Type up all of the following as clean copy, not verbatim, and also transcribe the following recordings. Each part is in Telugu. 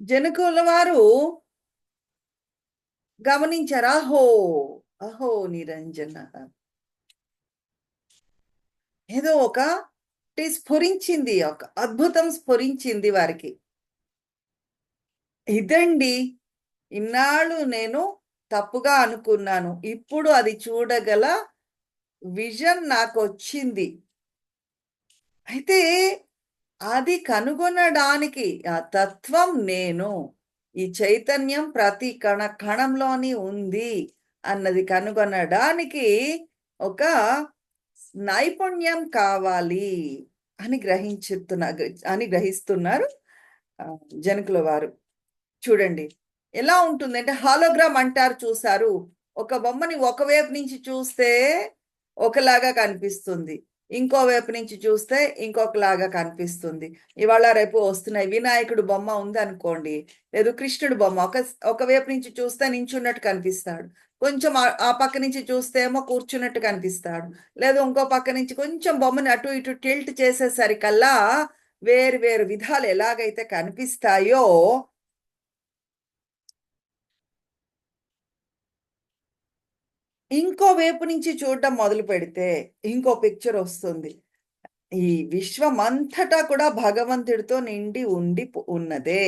జనకుల వారు గమనించారు. అహో అహో నిరంజన, ఏదో స్ఫురించింది, ఒక అద్భుతం స్ఫురించింది వారికి. ఇదండి, ఇన్నాళ్ళు నేను తప్పుగా అనుకున్నాను, ఇప్పుడు అది చూడగల విజన్ నాకొచ్చింది. అయితే అది కనుగొనడానికి ఆ తత్వం నేను, ఈ చైతన్యం ప్రతి కణ కణంలోని ఉంది అన్నది కనుగొనడానికి ఒక నైపుణ్యం కావాలి అని గ్రహిస్తున్నారు ఆ, జనకుల వారు. చూడండి ఎలా ఉంటుంది అంటే, హాలోగ్రామ్ అంటారు చూసారు. ఒక బొమ్మని ఒకవైపు నుంచి చూస్తే ఒకలాగా కనిపిస్తుంది, ఇంకో వైపు నుంచి చూస్తే ఇంకొకలాగా కనిపిస్తుంది. ఇవాళ రేపు వస్తున్నాయి. వినాయకుడు బొమ్మ ఉంది అనుకోండి, లేదు కృష్ణుడు బొమ్మ, ఒకవైపు నుంచి చూస్తే నించున్నట్టు కనిపిస్తాడు, కొంచెం ఆ పక్క నుంచి చూస్తే ఏమో కూర్చున్నట్టు కనిపిస్తాడు, లేదు ఇంకో పక్క నుంచి కొంచెం బొమ్మని అటు ఇటు టిల్ట్ చేసేసరికల్లా వేరు వేరు విధాలు ఎలాగైతే కనిపిస్తాయో, ఇంకో వైపు నుంచి చూడడం మొదలు పెడితే ఇంకో పిక్చర్ వస్తుంది. ఈ విశ్వం అంతటా కూడా భగవంతుడితో నిండి ఉన్నదే.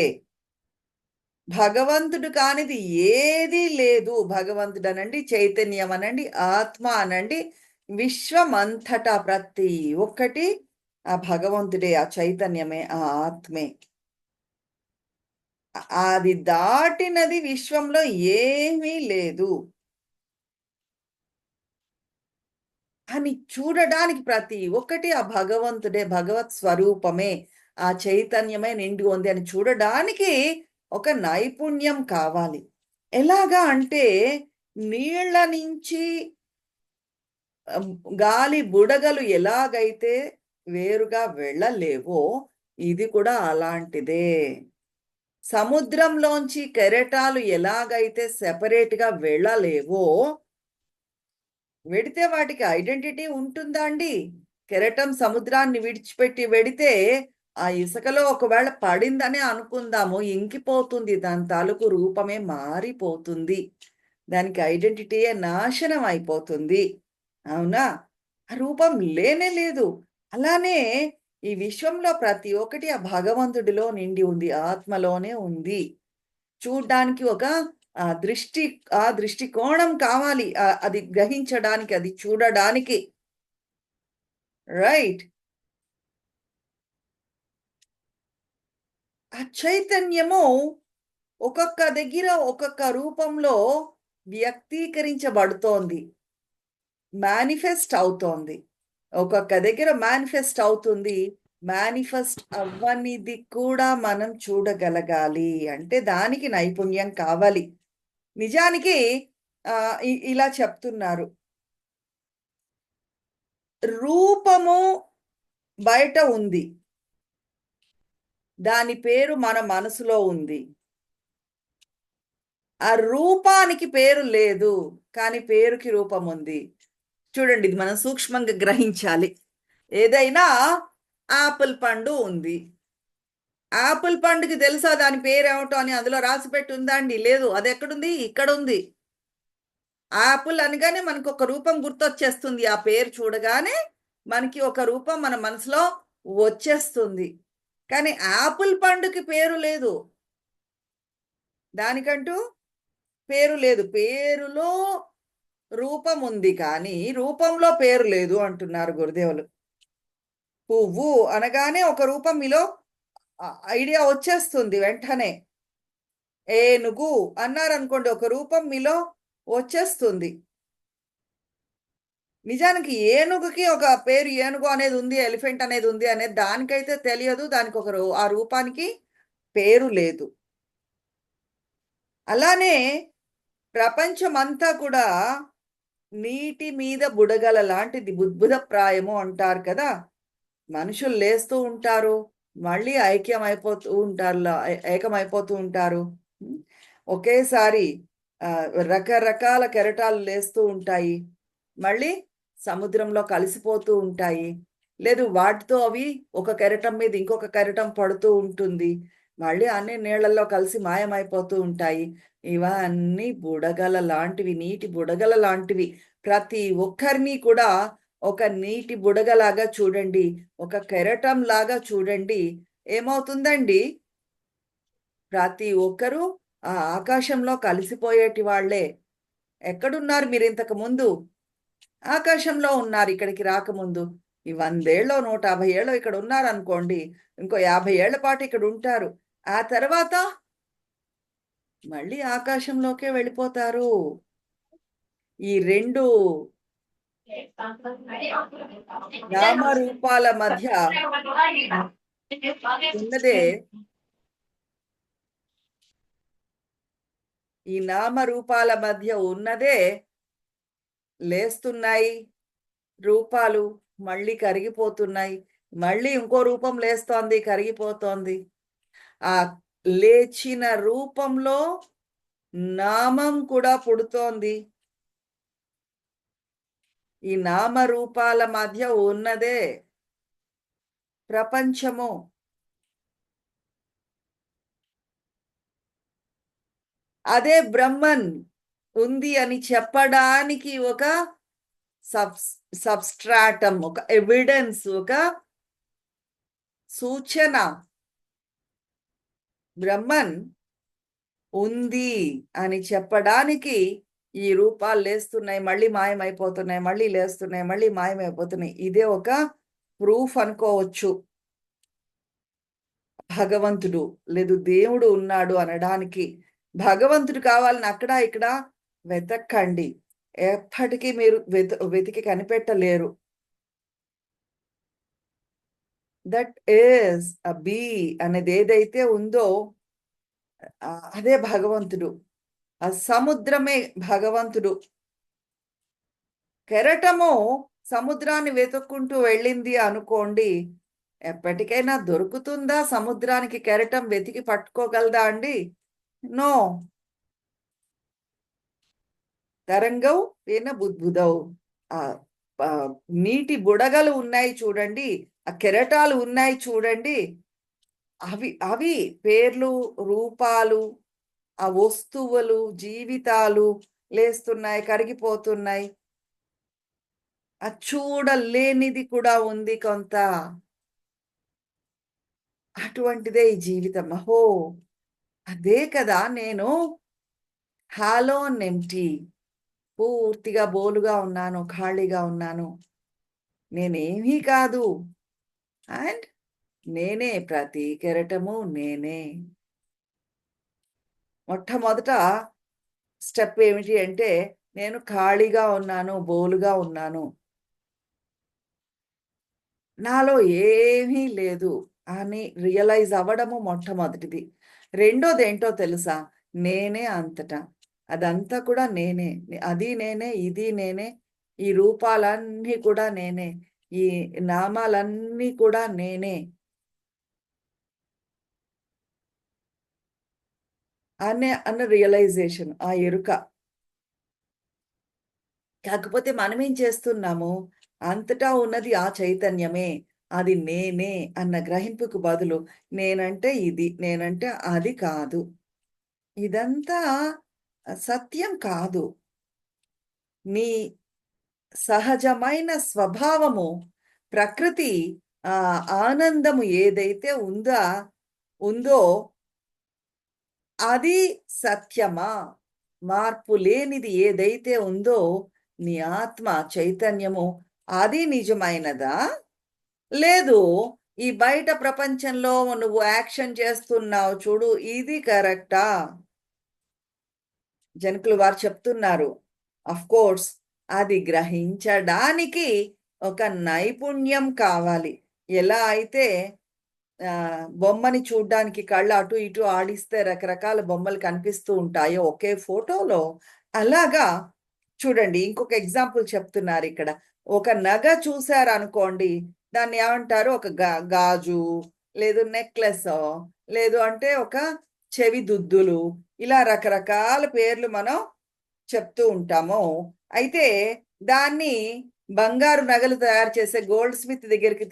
భగవంతుడు కానిది ఏదీ లేదు. భగవంతుడు అనండి, చైతన్యం అనండి, ఆత్మ అనండి, విశ్వం అంతటా ప్రతి ఒక్కటి ఆ భగవంతుడే, ఆ చైతన్యమే, ఆ ఆత్మే. అది దాటినది విశ్వంలో ఏమీ లేదు అని చూడడానికి ప్రతి ఒక్కటి ఆ భగవంతుడే, భగవత్ స్వరూపమే, ఆ చైతన్యమే నిండి ఉంది అని చూడడానికి ఒక నైపుణ్యం కావాలి. ఎలాగా అంటే, నీళ్ల నుంచి గాలి బుడగలు ఎలాగైతే వేరుగా వెళ్ళలేవో, ఇది కూడా అలాంటిదే. సముద్రంలోంచి కెరటాలు ఎలాగైతే సెపరేట్గా వెళ్ళలేవో, వెడితే వాటికి ఐడెంటిటీ ఉంటుందా అండి? కెరటం సముద్రాన్ని విడిచిపెట్టి వెడితే ఆ ఇసుకలో ఒకవేళ పడిందనే అనుకుందాము, ఇంకిపోతుంది, దాని తాలూకు రూపమే మారిపోతుంది, దానికి ఐడెంటిటీయే నాశనం అయిపోతుంది. అవునా? ఆ రూపం లేనే లేదు. అలానే ఈ విశ్వంలో ప్రతి ఒక్కటి ఆ భగవంతుడిలో నిండి ఉంది, ఆత్మలోనే ఉంది. చూడ్డానికి ఒక ఆ దృష్టి ఆ దృష్టికోణం కావాలి, అది గ్రహించడానికి, అది చూడడానికి. రైట్. ఆ చైతన్యము ఒక్కొక్క దగ్గర ఒక్కొక్క రూపంలో వ్యక్తీకరించబడుతోంది, మేనిఫెస్ట్ అవుతోంది. ఒక్కొక్క దగ్గర మేనిఫెస్ట్ అవుతుంది. మేనిఫెస్ట్ అవ్వనిది కూడా మనం చూడగలగాలి అంటే దానికి నైపుణ్యం కావాలి. నిజానికి ఇలా చెప్తున్నారు, రూపము బయట ఉంది, దాని పేరు మన మనసులో ఉంది. ఆ రూపానికి పేరు లేదు, కానీ పేరుకి రూపం ఉంది. చూడండి, ఇది మనం సూక్ష్మంగా గ్రహించాలి. ఏదైనా ఆపిల్ పండు ఉంది, ఆపిల్ పండుకి తెలుసా దాని పేరు ఏమిటో అని అందులో రాసి పెట్టి ఉందా అండి? లేదు. అది ఎక్కడుంది? ఇక్కడ ఉంది. ఆపిల్ అనగానే మనకు ఒక రూపం గుర్తొచ్చేస్తుంది, ఆ పేరు చూడగానే మనకి ఒక రూపం మన మనసులో వచ్చేస్తుంది. కానీ ఆపిల్ పండుకి పేరు లేదు, దానికంటూ పేరు లేదు. పేరులో రూపం ఉంది కానీ రూపంలో పేరు లేదు అంటున్నారు గురుదేవులు. పువ్వు అనగానే ఒక రూపం మీలో ఐడియా వచ్చేస్తుంది వెంటనే. ఏనుగు అన్నారనుకోండి, ఒక రూపం మీలో వచ్చేస్తుంది. నిజానికి ఏనుగుకి ఒక పేరు, ఏనుగు అనేది ఉంది, ఎలిఫెంట్ అనేది ఉంది అనేది దానికైతే తెలియదు, దానికి ఆ రూపానికి పేరు లేదు. అలానే ప్రపంచమంతా కూడా నీటి మీద బుడగల లాంటిది, బుద్భుత ప్రాయము అంటారు కదా. మనుషులు లేస్తూ ఉంటారు, మళ్ళీ ఏకమైపోతూ ఉంటారు. ఒకేసారి రకరకాల కెరటాలు లేస్తూ ఉంటాయి, మళ్ళీ సముద్రంలో కలిసిపోతూ ఉంటాయి. లేదు వాటితో అవి ఒక కెరటం మీద ఇంకొక కెరటం పడుతూ ఉంటుంది. మళ్ళీ అన్ని నీళ్ళల్లో కలిసి మాయమైపోతూ ఉంటాయి. ఇవన్నీ బుడగల లాంటివి, నీటి బుడగల లాంటివి. ప్రతి ఒక్కరిని కూడా ఒక నీటి బుడగలాగా చూడండి, ఒక కెరటం లాగా చూడండి. ఏమవుతుందండి? ప్రతి ఒక్కరూ ఆ ఆకాశంలో కలిసిపోయేటి వాళ్ళే. ఎక్కడున్నారు మీరింతకు ముందు? ఆకాశంలో ఉన్నారు ఇక్కడికి రాకముందు. ఈ 100 ఏళ్ళో, 150 ఏళ్ళో ఇక్కడ ఉన్నారనుకోండి. ఇంకో 50 ఏళ్ల పాటు ఇక్కడ ఉంటారు. ఆ తర్వాత మళ్ళీ ఆకాశంలోకే వెళ్ళిపోతారు. ఈ 2 నామరూపాల మధ్య ఉన్నదే ఈ నామరూపాల మధ్య ఉన్నదే లేస్తున్నాయి రూపాలు, మళ్ళీ కరిగిపోతున్నాయి. మళ్ళీ ఇంకో రూపం లేస్తోంది, కరిగిపోతోంది. ఆ లేచిన రూపంలో నామం కూడా పుడుతోంది. ఈ నామరూపాల మధ్య ఉన్నదే ప్రపంచము. అదే బ్రహ్మన్ ఉంది అని చెప్పడానికి ఒక సబ్స్ట్రాటం, ఒక ఎవిడెన్స్, ఒక సూచన. బ్రహ్మన్ ఉంది అని చెప్పడానికి ఈ రూపాలు లేస్తున్నాయి, మళ్ళీ మాయమైపోతున్నాయి, మళ్ళీ లేస్తున్నాయి, మళ్ళీ మాయమైపోతున్నాయి. ఇదే ఒక ప్రూఫ్ అనుకోవచ్చు. భగవంతుడు లేదు, దేవుడు ఉన్నాడు అనడానికి. భగవంతుడు కావాలని అక్కడ ఇక్కడ వెతక్కండి, ఎప్పటికీ మీరు వెతికి కనిపెట్టలేరు. దట్ ఈస్ అ బీ అనేది ఏదైతే ఉందో అదే భగవంతుడు. ఆ సముద్రమే భగవంతుడు. కెరటము సముద్రాన్ని వెతుక్కుంటూ వెళ్ళింది అనుకోండి, ఎప్పటికైనా దొరుకుతుందా? సముద్రానికి కెరటం వెతికి పట్టుకోగలదా అండి? నో. తరంగౌ ఏన బుద్బుదౌ. ఆ నీటి బుడగలు ఉన్నాయి చూడండి, ఆ కెరటాలు ఉన్నాయి చూడండి, అవి అవి పేర్లు, రూపాలు, ఆ వస్తువులు, జీవితాలు లేస్తున్నాయి, కరిగిపోతున్నాయి. ఆ చూడలేనిది కూడా ఉంది కొంత. అటువంటిదే ఈ జీవితం. అహో! అదే కదా నేను హాలో నెంప్టీ, పూర్తిగా బోలుగా ఉన్నాను, ఖాళీగా ఉన్నాను. నేనేమీ కాదు. అండ్ నేనే, ప్రతి కెరటము నేనే. మొట్టమొదట స్టెప్ ఏమిటి అంటే, నేను ఖాళీగా ఉన్నాను, బోలుగా ఉన్నాను. నాలో ఏమీ లేదు అని రియలైజ్ అవ్వడము మొట్టమొదటిది. రెండోదేంటో తెలుసా? నేనే అంతటా. అదంతా కూడా నేనే. అది నేనే, ఇది నేనే. ఈ రూపాలన్నీ కూడా నేనే. ఈ నామాలన్నీ కూడా నేనే. అన్న రియలైజేషన్, ఆ ఎరుక. కాకపోతే మనమేం చేస్తున్నాము? అంతటా ఉన్నది ఆ చైతన్యమే, అది నేనే అన్న గ్రహింపుకు బదులు నేనంటే ఇది, నేనంటే అది కాదు. ఇదంతా సత్యం కాదు. నీ సహజమైన స్వభావము, ప్రకృతి ఆనందము ఏదైతే ఉందో అది సత్యమా? మార్పు లేనిది ఏదైతే ఉందో నీ ఆత్మ చైతన్యము, అది నిజమైనదా? లేదు, ఈ బయట ప్రపంచంలో నువ్వు యాక్షన్ చేస్తున్నావు చూడు, ఇది కరెక్టా? జనకులు వారు చెప్తున్నారు. కోర్స్ అది గ్రహించడానికి ఒక నైపుణ్యం కావాలి. ఎలా అయితే బొమ్మని చూడ్డానికి కళ్ళు అటు ఇటు ఆడిస్తే రకరకాల బొమ్మలు కనిపిస్తూ ఉంటాయో ఒకే ఫోటోలో, అలాగా చూడండి. ఇంకొక ఎగ్జాంపుల్ చెప్తున్నారు ఇక్కడ. ఒక నగ చూశారనుకోండి, దాన్ని ఏమంటారు? ఒక గాజు, లేదు నెక్లెసో, లేదు అంటే ఒక చెవి దుద్దులు, ఇలా రకరకాల పేర్లు మనం చెప్తూ ఉంటాము. అయితే దాన్ని బంగారు నగలు తయారు చేసే గోల్డ్ స్మిత్ దగ్గరికి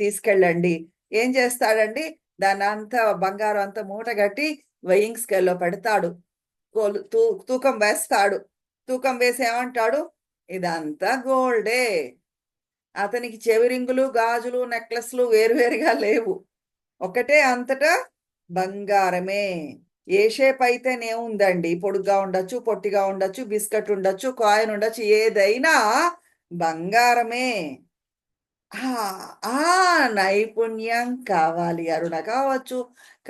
తీసుకెళ్ళండి. ఏం చేస్తాడండి? దాన్ని అంతా బంగారం అంతా మూట కట్టి వెయింగ్ స్కేల్లో పెడతాడు. తూకం వేస్తాడు. తూకం వేసి ఏమంటాడు, ఇదంతా గోల్డే. అతనికి చెవిరింగులు, గాజులు, నెక్లెస్లు వేరువేరుగా లేవు. ఒకటే అంతటా బంగారమే. ఏ షేప్ అయితేనేముందండి, పొడుగ్గా ఉండొచ్చు, పొట్టిగా ఉండొచ్చు, బిస్కెట్ ఉండొచ్చు, కాయిన్ ఉండొచ్చు, ఏదైనా బంగారమే. ఆ నైపుణ్యం కావాలి. అరుణ కావచ్చు,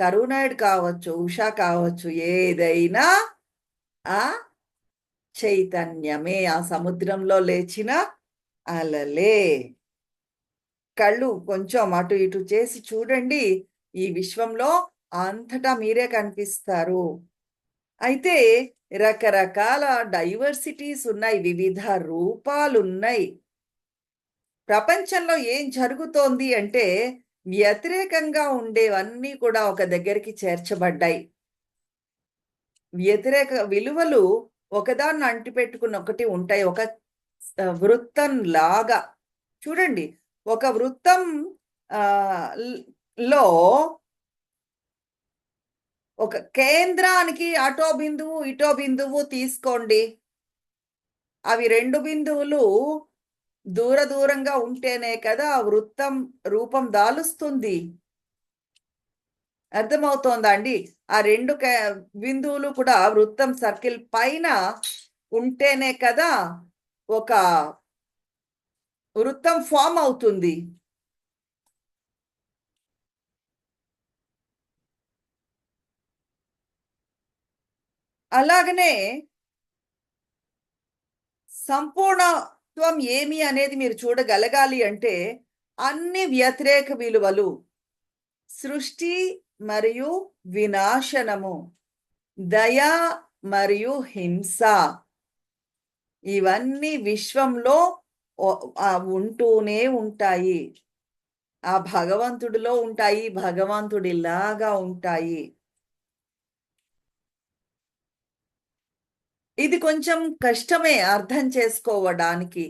కరుణాయుడు కావచ్చు, ఉషా కావచ్చు, ఏదైనా ఆ చైతన్యమే. ఆ సముద్రంలో లేచిన అలలే. కళ్ళు కొంచెం అటు ఇటు చేసి చూడండి, ఈ విశ్వంలో అంతటా మీరే కనిపిస్తారు. అయితే రకరకాల డైవర్సిటీస్ ఉన్నాయి, వివిధ రూపాలున్నాయి. ప్రపంచంలో ఏం జరుగుతోంది అంటే వ్యతిరేకంగా ఉండేవన్నీ కూడా ఒక దగ్గరికి చేర్చబడ్డాయి. వ్యతిరేక విలువలు ఒకదాన్ని అంటిపెట్టుకుని ఒకటి ఉంటాయి. ఒక వృత్తం లాగా చూడండి. ఒక వృత్తం లో ఒక కేంద్రానికి అటో బిందువు, ఇటో బిందువు తీసుకోండి. అవి రెండు బిందువులు దూరంగా ఉంటేనే కదా ఆ వృత్తం రూపం దాలుస్తుంది. అర్థమవుతోందా అండి? ఆ రెండు బిందువులు కూడా వృత్తం సర్కిల్ పైన ఉంటేనే కదా ఒక వృత్తం ఫామ్ అవుతుంది. అలాగనే సంపూర్ణత్వం ఏమి అనేది మీరు చూడగలగాలి అంటే అన్ని వ్యతిరేక విలువలు, సృష్టి మరియు వినాశనము, దయ మరియు హింస, ఇవన్నీ విశ్వంలో ఉంటూనే ఉంటాయి. ఆ భగవంతుడిలో ఉంటాయి, భగవంతుడిలాగా ఉంటాయి. ఇది కొంచెం కష్టమే అర్థం చేసుకోవడానికి.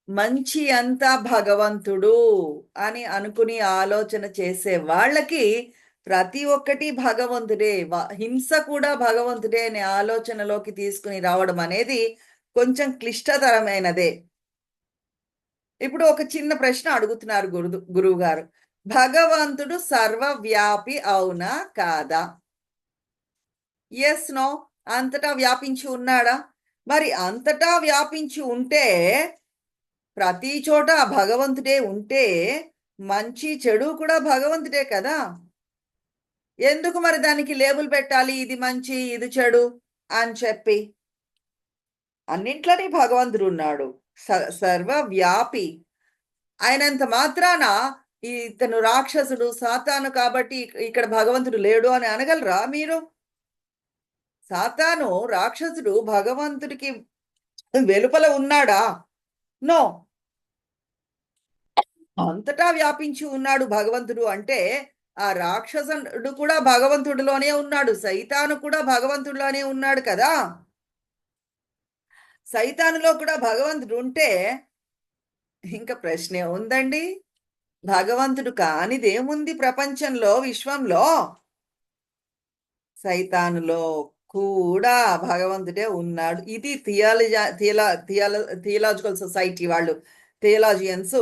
మంచి అంతా భగవంతుడు అని అనుకుని ఆలోచన చేసే వాళ్ళకి ప్రతి ఒక్కటి భగవంతుడే, హింస కూడా భగవంతుడే అనే ఆలోచనలోకి తీసుకుని రావడం అనేది కొంచెం క్లిష్టతరమైనదే. ఇప్పుడు ఒక చిన్న ప్రశ్న అడుగుతున్నారు గురువు గారు. భగవంతుడు సర్వవ్యాపి అవునా కాదా? Yes, no. అంతటా వ్యాపించి ఉన్నాడా? మరి అంతటా వ్యాపించి ఉంటే, ప్రతి చోట భగవంతుడే ఉంటే, మంచి చెడు కూడా భగవంతుడే కదా. ఎందుకు మరి దానికి లేబుల్ పెట్టాలి, ఇది మంచి ఇది చెడు అని చెప్పి? అన్నింట్లోనే భగవంతుడు ఉన్నాడు, సర్వవ్యాపి. ఆయనంత మాత్రాన ఇతను రాక్షసుడు, సాతాను కాబట్టి ఇక్కడ భగవంతుడు లేడు అని అనగలరా మీరు? సాతాను రాక్షసుడు భగవంతుడికి వెలుపల ఉన్నాడా? నో. అంతటా వ్యాపించి ఉన్నాడు భగవంతుడు అంటే ఆ రాక్షసుడు కూడా భగవంతుడిలోనే ఉన్నాడు, సైతాను కూడా భగవంతుడిలోనే ఉన్నాడు కదా. సైతానులో కూడా భగవంతుడు ఉంటే ఇంకా ప్రశ్నే ఉందండి? భగవంతుడు కానిదేముంది ప్రపంచంలో, విశ్వంలో? సైతానులో కూడా భగవంతుడే ఉన్నాడు. ఇది థియాలజికల్ సొసైటీ వాళ్ళు, థియాలజియన్స్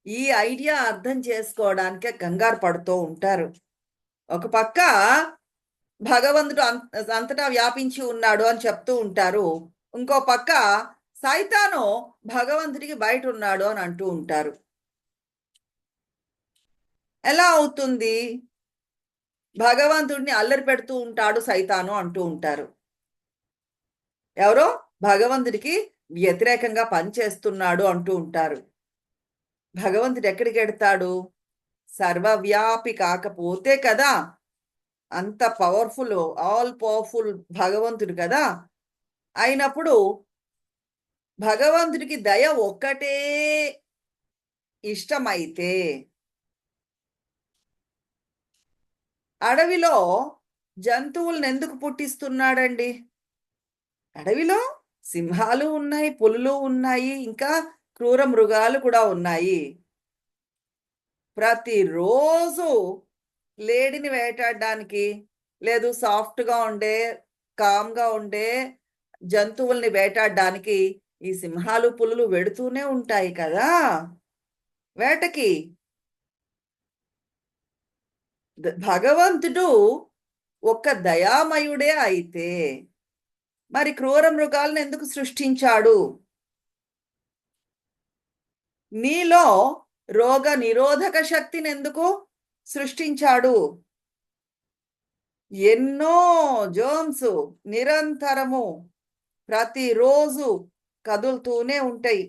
ఈ ఐడియా అర్థం చేసుకోవడానికే కంగారు పడుతూ ఉంటారు. ఒక పక్క భగవంతుడు అంతటా వ్యాపించి ఉన్నాడు అని చెప్తూ ఉంటారు. ఇంకో పక్క సైతాను భగవంతుడికి బయట ఉన్నాడు అని అంటూ ఉంటారు. ఎలా అవుతుంది? భగవంతుడిని అల్లరి పెడుతూ ఉంటాడు సైతాను అంటూ ఉంటారు. ఎవరో భగవంతుడికి వ్యతిరేకంగా పనిచేస్తున్నాడు అంటూ ఉంటారు. భగవంతుడు ఎక్కడికి ఎడతాడు? సర్వవ్యాపి కాకపోతే కదా, అంత పవర్ఫుల్, ఆల్ పవర్ఫుల్ భగవంతుడు కదా. అయినప్పుడు భగవంతుడికి దయ ఒక్కటే ఇష్టమైతే అడవిలో జంతువులను ఎందుకు పుట్టిస్తున్నాడండి? అడవిలో సింహాలు ఉన్నాయి, పులులు ఉన్నాయి, ఇంకా క్రూర మృగాలు కూడా ఉన్నాయి. ప్రతిరోజు లేడీని వేటాడడానికి, లేదు సాఫ్ట్గా ఉండే కామ్గా ఉండే జంతువుల్ని వేటాడడానికి ఈ సింహాలు పులులు వెడుతూనే ఉంటాయి కదా వేటకి. భగవంతుడు ఒక దయామయుడే అయితే మరి క్రూర మృగాలను ఎందుకు సృష్టించాడు? నీలో రోగ నిరోధక శక్తిని ఎందుకు సృష్టించాడు? ఎన్నో జర్మ్స్ నిరంతరము ప్రతిరోజు కదులుతూనే ఉంటాయి.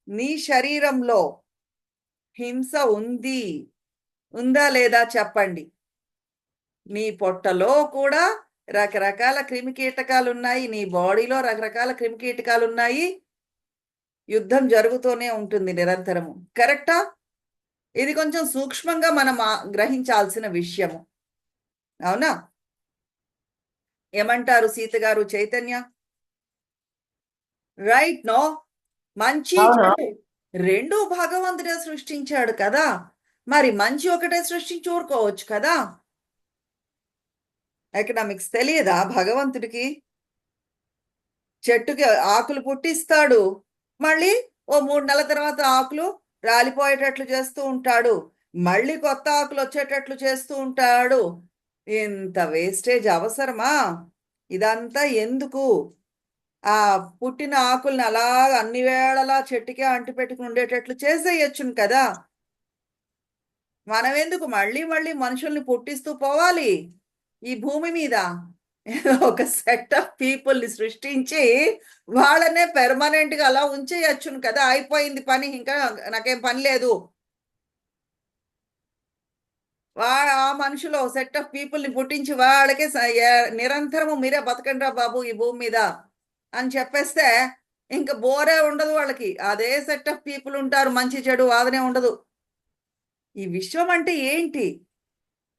నీ శరీరంలో హింస ఉందా లేదా చెప్పండి. నీ పొట్టలో కూడా రకరకాల క్రిమికీటకాలు ఉన్నాయి, నీ బాడీలో రకరకాల క్రిమికీటకాలు ఉన్నాయి. యుద్ధం జరుగుతూనే ఉంటుంది నిరంతరము. కరెక్టా? ఇది కొంచెం సూక్ష్మంగా మనం గ్రహించాల్సిన విషయము. అవునా? ఏమంటారు సీత గారు, చైతన్య? Right no? మంచి చెడు రెండు భగవంతుడే సృష్టించాడు కదా, మరి మంచి ఒకటే సృష్టించి ఊరుకోవచ్చు కదా. ఎకనామిక్స్ తెలియదా భగవంతుడికి? చెట్టుకి ఆకులు పుట్టిస్తాడు, మళ్ళీ ఓ 3 నెలల తర్వాత ఆకులు రాలిపోయేటట్లు చేస్తూ ఉంటాడు, మళ్ళీ కొత్త ఆకులు వచ్చేటట్లు చేస్తూ ఉంటాడు. ఇంత వేస్టేజ్ అవసరమా? ఇదంతా ఎందుకు? ఆ పుట్టిన ఆకుల్ని అలా అన్ని వేళలా చెట్టుకే అంటి పెట్టుకుని ఉండేటట్లు చేసేయచ్చును కదా. మనం ఎందుకు మళ్ళీ మళ్ళీ మనుషుల్ని పుట్టిస్తూ పోవాలి ఈ భూమి మీద? ఒక సెట్ ఆఫ్ పీపుల్ని సృష్టించి వాళ్ళనే పెర్మనెంట్ గా అలా ఉంచేయచ్చును కదా. అయిపోయింది పని, ఇంకా నాకేం పని లేదు. ఆ మనుషులు సెట్ ఆఫ్ పీపుల్ని పుట్టించి వాళ్ళకే నిరంతరము మీరే బతకండి రా బాబు ఈ భూమి మీద అని చెప్పేస్తే ఇంకా బోరే ఉండదు వాళ్ళకి. అదే సెట్ ఆఫ్ పీపుల్ ఉంటారు, మంచి చెడు వాదనే ఉండదు. ఈ విశ్వం అంటే ఏంటి?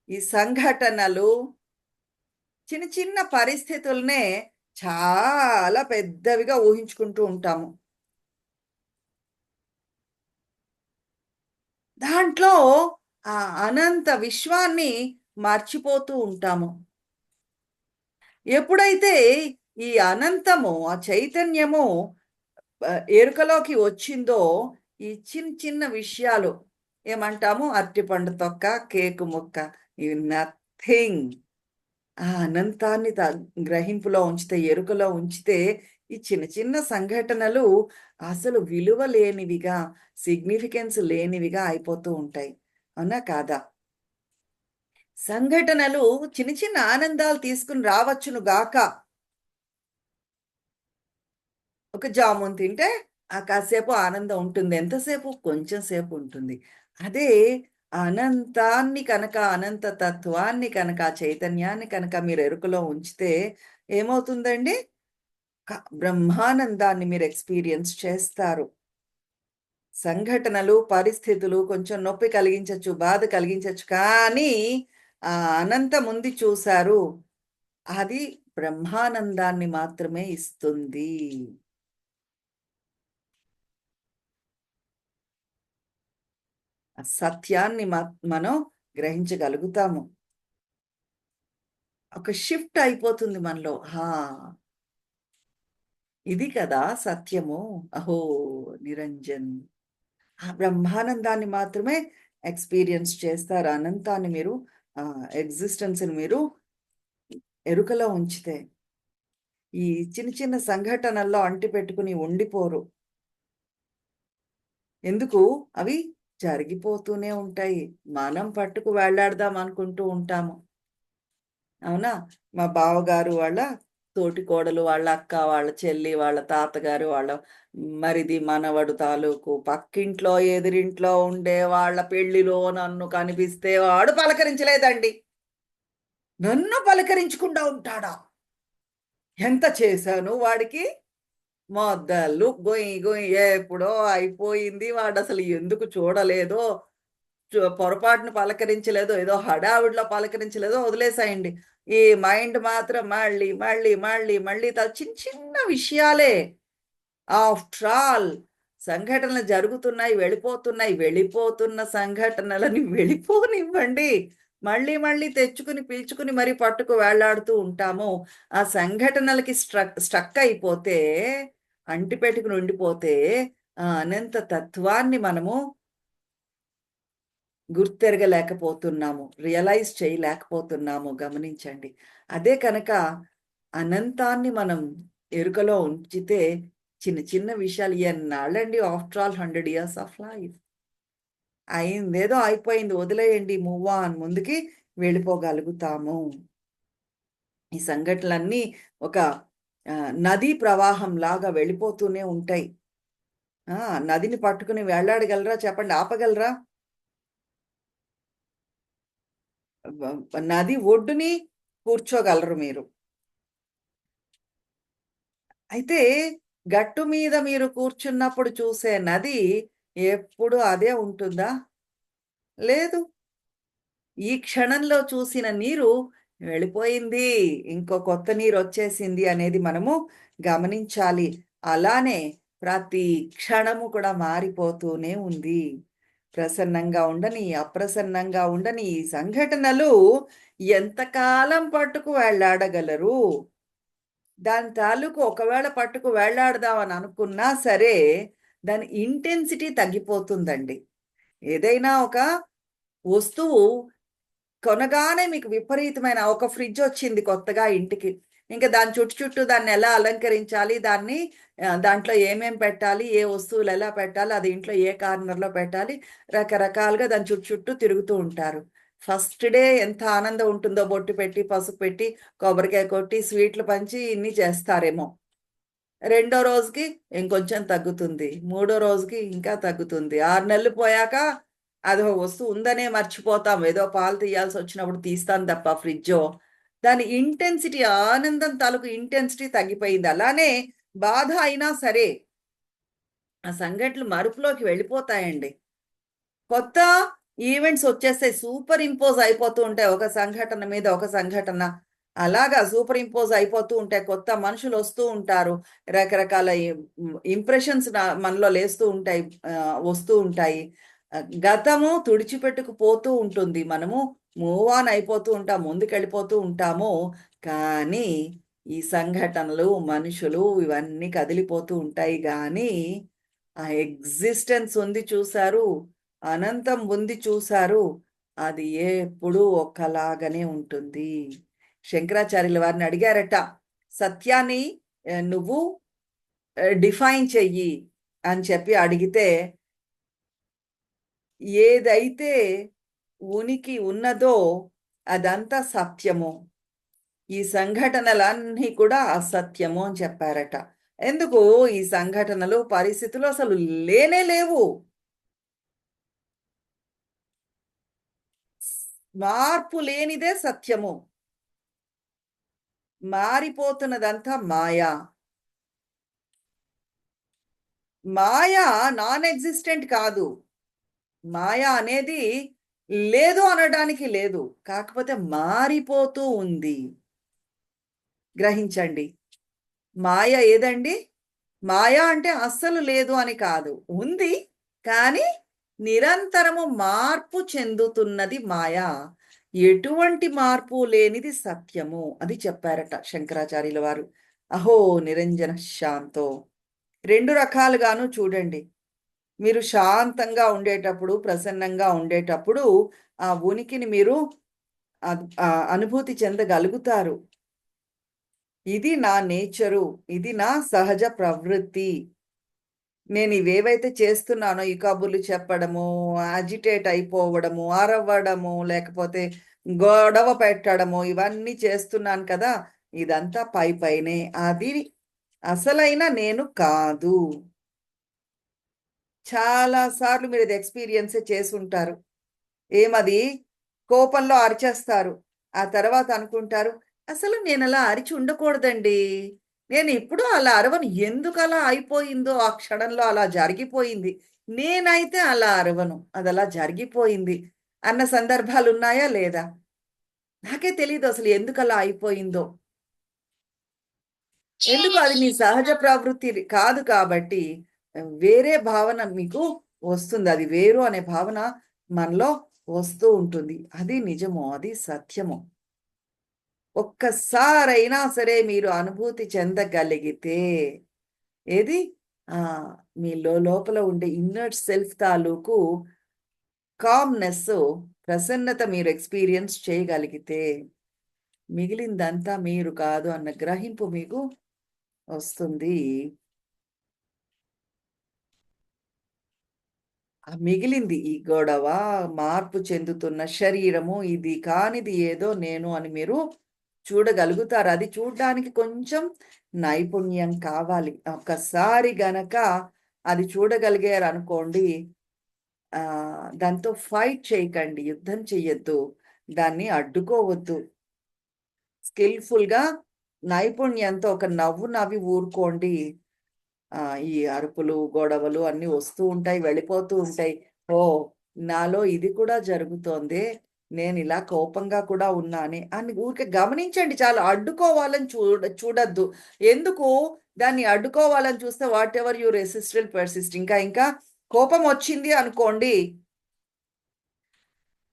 ఈ సంఘటనలు, చిన్న చిన్న పరిస్థితుల్నే చాలా పెద్దవిగా ఊహించుకుంటూ ఉంటాము. దాంట్లో ఆ అనంత విశ్వాన్ని మర్చిపోతూ ఉంటాము. ఎప్పుడైతే ఈ అనంతము, ఆ చైతన్యము ఎరుకలోకి వచ్చిందో, ఈ చిన్న చిన్న విషయాలు ఏమంటాము, అరటిపండు తొక్క, కేకు ముక్క, ఇవి నథింగ్. ఆ అనంతాన్ని గ్రహింపులో ఉంచితే, ఎరుకలో ఉంచితే ఈ చిన్న చిన్న సంఘటనలు అసలు విలువ లేనివిగా, సిగ్నిఫికెన్స్ లేనివిగా అయిపోతూ ఉంటాయి. అవునా కాదా? సంఘటనలు చిన్న చిన్న ఆనందాలు తీసుకుని రావచ్చును గాక. ఒక జామున్ తింటే కాసేపు ఆనందం ఉంటుంది. ఎంతసేపు? కొంచెం సేపు ఉంటుంది. అదే అనంతాన్ని కనుక, అనంత తత్వాన్ని కనుక, చైతన్యాన్ని కనుక మీరు ఎరుకలో ఉంచితే ఏమవుతుందండి? బ్రహ్మానందాన్ని మీరు ఎక్స్పీరియన్స్ చేస్తారు. సంఘటనలు, పరిస్థితులు కొంచెం నొప్పి కలిగించచ్చు, బాధ కలిగించచ్చు, కానీ ఆ అనంతం ఉంది చూశారు, అది బ్రహ్మానందాన్ని మాత్రమే ఇస్తుంది. సత్యాన్ని మనం గ్రహించగలుగుతాము. ఒక షిఫ్ట్ అయిపోతుంది మనలో. ఇది కదా సత్యము. అహో నిరంజన్. ఆ బ్రహ్మానందాన్ని మాత్రమే ఎక్స్పీరియన్స్ చేస్తారు. అనంతాన్ని మీరు, ఎగ్జిస్టెన్స్ని మీరు ఎరుకలో ఉంచితే ఈ చిన్న చిన్న సంఘటనల్లో అంటి పెట్టుకుని ఉండిపోరు. ఎందుకు? అవి జరిగిపోతూనే ఉంటాయి. మనం పట్టుకు వేళ్లాడదాం అనుకుంటూ ఉంటాము. అవునా? మా బావగారు వాళ్ళ తోటి కోడలు, వాళ్ళ అక్క, వాళ్ళ చెల్లి, వాళ్ళ తాతగారు, వాళ్ళ మరిది మనవడు తాలూకు పక్కింట్లో ఎదిరింట్లో ఉండే వాళ్ళ పెళ్లిలో నన్ను కనిపిస్తే వాడు పలకరించలేదండి. నన్ను పలకరించకుండా ఉంటాడా? ఎంత చేశాను వాడికి? మొదలు గొయ్యి గొయ్యి ఎప్పుడో అయిపోయింది. వాడు అసలు ఎందుకు చూడలేదో, పొరపాటున పలకరించలేదో, ఏదో హడావిడిలో పలకరించలేదో వదిలేసాయండి. ఈ మైండ్ మాత్రం మళ్ళీ మళ్ళీ మళ్ళీ మళ్ళీ చిన్న చిన్న విషయాలే. ఆఫ్టర్ ఆల్ సంఘటనలు జరుగుతున్నాయి, వెళ్ళిపోతున్నాయి. వెళ్ళిపోతున్న సంఘటనలని వెళ్ళిపోనివ్వండి. మళ్ళీ మళ్ళీ తెచ్చుకుని పిలుచుకుని మరి పట్టుకు వేళ్లాడుతూ ఉంటాము. ఆ సంఘటనలకి స్ట్రక్ అయిపోతే, అంటిపెట్టుకుని ఉండిపోతే ఆ అనంత తత్వాన్ని మనము గుర్తెరగలేకపోతున్నాము. రియలైజ్ చేయలేకపోతున్నాము గమనించండి. అదే కనుక అనంతాన్ని మనం ఎరుకలో ఉంచితే చిన్న చిన్న విషయాలు ఎన్నాళ్ళండి, after all 100 years of life. అయిందేదో అయిపోయింది, వదిలేయండి, మూవ్ ఆన్, ముందుకి వెళ్ళిపోగలుగుతాము. ఈ సంఘటనలన్నీ ఒక నదీ ప్రవాహం లాగా వెళ్ళిపోతూనే ఉంటాయి. నదిని పట్టుకుని వేళ్లాడగలరా చెప్పండి? ఆపగలరా? నది ఒడ్డుని కూర్చోగలరు మీరు. అయితే గట్టు మీద మీరు కూర్చున్నప్పుడు చూసే నది ఎప్పుడు అదే ఉంటుందా? లేదు. ఈ క్షణంలో చూసిన నీరు వెళ్ళిపోయింది. ఇంకో కొత్త నీరొచ్చేసింది అనేది మనము గమనించాలి. అలానే ప్రతి క్షణము కూడా మారిపోతూనే ఉంది. ప్రసన్నంగా ఉండని, అప్రసన్నంగా ఉండని ఈ సంఘటనలు ఎంతకాలం పట్టుకు వేళ్లాడగలరు? దాని తాలూకు ఒకవేళ పట్టుకు వేళ్లాడదామని అనుకున్నా సరే, దాని ఇంటెన్సిటీ తగ్గిపోతుందండి. ఏదైనా ఒక వస్తువు కొనగానే మీకు విపరీతమైన ఒక ఫ్రిడ్జొచ్చింది కొత్తగా ఇంటికి. ఇంక దాని చుట్టూ దాన్నెలా అలంకరించాలి, దాంట్లో ఏమేం పెట్టాలి, ఏ వస్తువులెలా పెట్టాలి, అది ఇంట్లో ఏ కార్నర్‌లో పెట్టాలి, రకరకాలుగా దాని చుట్టూ తిరుగుతూ ఉంటారు. ఫస్ట్ డే ఎంత ఆనందం ఉంటుందో, బొట్టు పెట్టి, పసుపు పెట్టి, కొబ్బరికాయ కొట్టి, స్వీట్లు పంచి ఇన్ని చేస్తారేమో. రెండో రోజుకి ఇంకొంచెం తగ్గుతుంది. మూడో రోజుకి ఇంకా తగ్గుతుంది. 6 నెలలు పోయాక అదో వస్తువు ఉందనే మర్చిపోతాం. ఏదో పాలు తీయాల్సొచ్చినప్పుడు తీస్తాం తప్ప ఫ్రిడ్జో. దాని ఇంటెన్సిటీ, ఆనందం తాలూకు ఇంటెన్సిటీ తగ్గిపోయింది. అలానే బాధ అయినా సరే, ఆ సంఘటనలు మరుపులోకి వెళ్ళిపోతాయండి. కొత్త ఈవెంట్స్ వచ్చేస్తాయి. సూపర్ ఇంపోజ్ అయిపోతూ ఉంటాయి. ఒక సంఘటన మీద ఒక సంఘటన. అలాగా సూపర్ ఇంపోజ్ అయిపోతూ ఉంటాయి. కొత్త మనుషులు వస్తూ ఉంటారు. రకరకాల ఇంప్రెషన్స్ మనలో లేస్తూ ఉంటాయి. వస్తూ ఉంటాయి. గతము తుడిచిపెట్టుకుపోతూ ఉంటుంది. మనము మూవ్ ఆన్ అయిపోతూ ఉంటాం. ముందుకెళ్ళిపోతూ ఉంటాము. కానీ ఈ సంఘటనలు, మనుషులు ఇవన్నీ కదిలిపోతూ ఉంటాయి గానీ, ఆ ఎగ్జిస్టెన్స్ ఉంది చూసారు, అనంతం ఉంది చూసారు, అది ఎప్పుడూ ఒక్కలాగానే ఉంటుంది. శంకరాచార్యుల వారిని అడిగారట, సత్యాన్ని నువ్వు డిఫైన్ చెయ్యి అని చెప్పి అడిగితే, ఏదైతే ఉనికి ఉన్నదో అదంతా సత్యము. ఈ సంఘటనలన్నీ కూడా అసత్యము అని చెప్పారట. ఎందుకు? ఈ సంఘటనలు, పరిస్థితులు అసలు లేనే లేవు. మార్పు లేనిదే సత్యము. మారిపోతున్నదంతా మాయ. మాయ నాన్ ఎగ్జిస్టెంట్ కాదు. మాయ అనేది లేదు అనడానికి లేదు. కాకపోతే మారిపోతూ ఉంది. గ్రహించండి. మాయ ఏదండి? మాయ అంటే అస్సలు లేదు అని కాదు. ఉంది. కానీ నిరంతరము మార్పు చెందుతున్నది మాయ. ఎటువంటి మార్పు లేనిది సత్యము. అది చెప్పారట శంకరాచార్యుల వారు. అహో నిరంజన శాంతో. 2 రకాలుగాను చూడండి. మీరు శాంతంగా ఉండేటప్పుడు, ప్రసన్నంగా ఉండేటప్పుడు ఆ ఉనికిని మీరు అనుభూతి చెందగలుగుతారు. ఇది నా నేచరు. ఇది నా సహజ ప్రవృత్తి. నేను ఇవేవైతే చేస్తున్నానో, ఈ కబుర్లు చెప్పడము, అజిటేట్ అయిపోవడము, అరవడము, లేకపోతే గొడవ పెట్టడము, ఇవన్నీ చేస్తున్నాను కదా! ఇదంతా పైనే. అది అసలైన నేను కాదు. చాలా సార్లు మీరిది ఎక్స్‌పీరియన్సే చేసుంటారు. ఏమది? కోపంలో అరిచేస్తారు. ఆ తర్వాత అనుకుంటారు, అసలు నేనలా అరిచి ఉండకూడదండి. నేనెప్పుడూ అలా అరవను. ఎందుకలా అయిపోయిందో ఆ క్షణంలో అలా జరిగిపోయింది. నేనైతే అలా అరవను. అదలా జరిగిపోయింది అన్న సందర్భాలున్నాయా? లేదా? నాకే తెలీదు అసలు ఎందుకలా అయిపోయిందో. ఎందుకు అది మీ సహజ ప్రవృత్తి కాదు కాబట్టి, వేరే భావన మీకు వస్తుంది. అది వేరు అనే భావన మనలో వస్తూ ఉంటుంది. అది నిజము. అది సత్యము. ఒక్కసారైనా సరే మీరు అనుభూతి చెందగలిగితే ఏది మీ లోపల ఉండే ఇన్నర్ సెల్ఫ్ తాలూకు కామ్‌నెస్, ప్రసన్నత మీరు ఎక్స్‌పీరియన్స్ చేయగలిగితే, మిగిలిందంతా మీరు కాదు అన్న గ్రహింపు మీకు వస్తుంది. మిగిలింది ఈ గొడవ, మార్పు చెందుతున్న శరీరము, ఇది కానిది ఏదో నేను అని మీరు చూడగలుగుతారు. అది చూడ్డానికి కొంచెం నైపుణ్యం కావాలి. ఒక్కసారి గనక అది చూడగలిగారనుకోండి, దాంతో ఫైట్ చేయకండి. యుద్ధం చెయ్యొద్దు. దాన్ని అడ్డుకోవద్దు. స్కిల్‌ఫుల్‌గా నైపుణ్యంతో ఒక నవ్వు నవ్వి ఊరుకోండి. ఈ అరుపులు, గొడవలు అన్నీ వస్తూ ఉంటాయి, వెళ్ళిపోతూ ఉంటాయి. ఓహ్! నాలో ఇది కూడా జరుగుతోందే. నేనిలా కోపంగా కూడా ఉన్నానే అని ఊరికే గమనించండి చాలు. అడ్డుకోవాలని చూడొద్దు. ఎందుకు దాన్ని అడ్డుకోవాలని చూస్తే whatever you resist will persist. ఇంకా కోపం వచ్చింది అనుకోండి,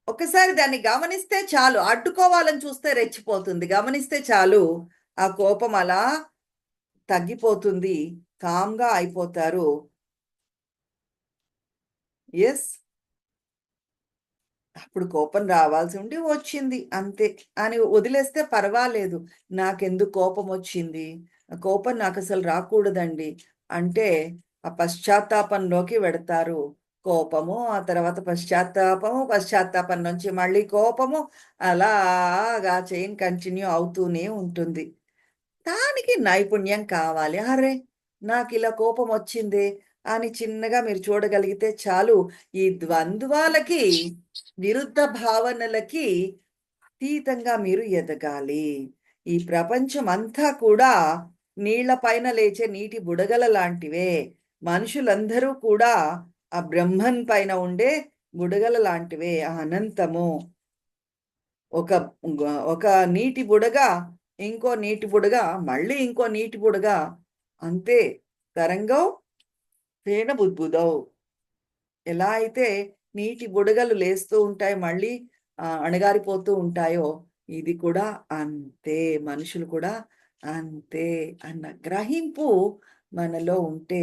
ఒక్కసారి దాన్ని గమనిస్తే చాలు. అడ్డుకోవాలని చూస్తే రెచ్చిపోతుంది. గమనిస్తే చాలు. ఆ కోపం అలా తగ్గిపోతుంది. కామ్‌గా అయిపోతారు. యెస్. అప్పుడు కోపం రావాల్సి ఉండి వచ్చింది అంతే అని వదిలేస్తే పర్వాలేదు. నాకెందుకు కోపమొచ్చింది? కోపం నాకసలు రాకూడదండి. అంటే ఆ పశ్చాత్తాపంలోకి వెడతారు. కోపము, ఆ తర్వాత పశ్చాత్తాపము, పశ్చాత్తాపం నుంచి మళ్ళీ కోపము అలాగా చైన్ కంటిన్యూ అవుతూనే ఉంటుంది. దానికి నైపుణ్యం కావాలి. అరె! నాకిలా కోపమొచ్చిందే అని చిన్నగా మీరు చూడగలిగితే చాలు. ఈ ద్వంద్వాలకి, విరుద్ధ భావనలకి అతీతంగా మీరు ఎదగాలి. ఈ ప్రపంచమంతా కూడా నీళ్ల పైన లేచే నీటి బుడగల లాంటివే. మనుషులందరూ కూడా ఆ బ్రహ్మన్ పైన ఉండే బుడగల లాంటివే. ఆ అనంతము. ఒక ఒక నీటి బుడగ, ఇంకో నీటి బుడగ, మళ్ళీ ఇంకో నీటి బుడగ. అంతే. తరంగం ఫేన బుద్బుదౌ. ఎలా అయితే నీటి బుడగలు లేస్తూ ఉంటాయి, మళ్ళీ అణగారిపోతూ ఉంటాయో, ఇది కూడా అంతే. మనుషులు కూడా అంతే అన్న గ్రహింపు మనలో ఉంటే,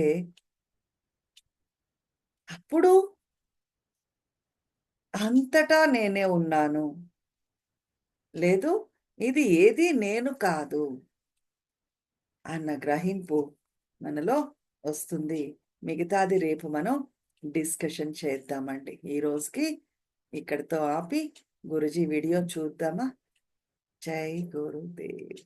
అప్పుడు అంతటా నేనే ఉన్నాను. లేదు, ఇది ఏది నేను కాదు అన్న గ్రహింపు మనలో వస్తుంది. మిగతాది రేపు మనం డిస్కషన్ చేద్దామండి. ఈ రోజుకి ఇక్కడితో ఆపి గురూజీ వీడియో చూద్దామా? జై గురుదేవ్.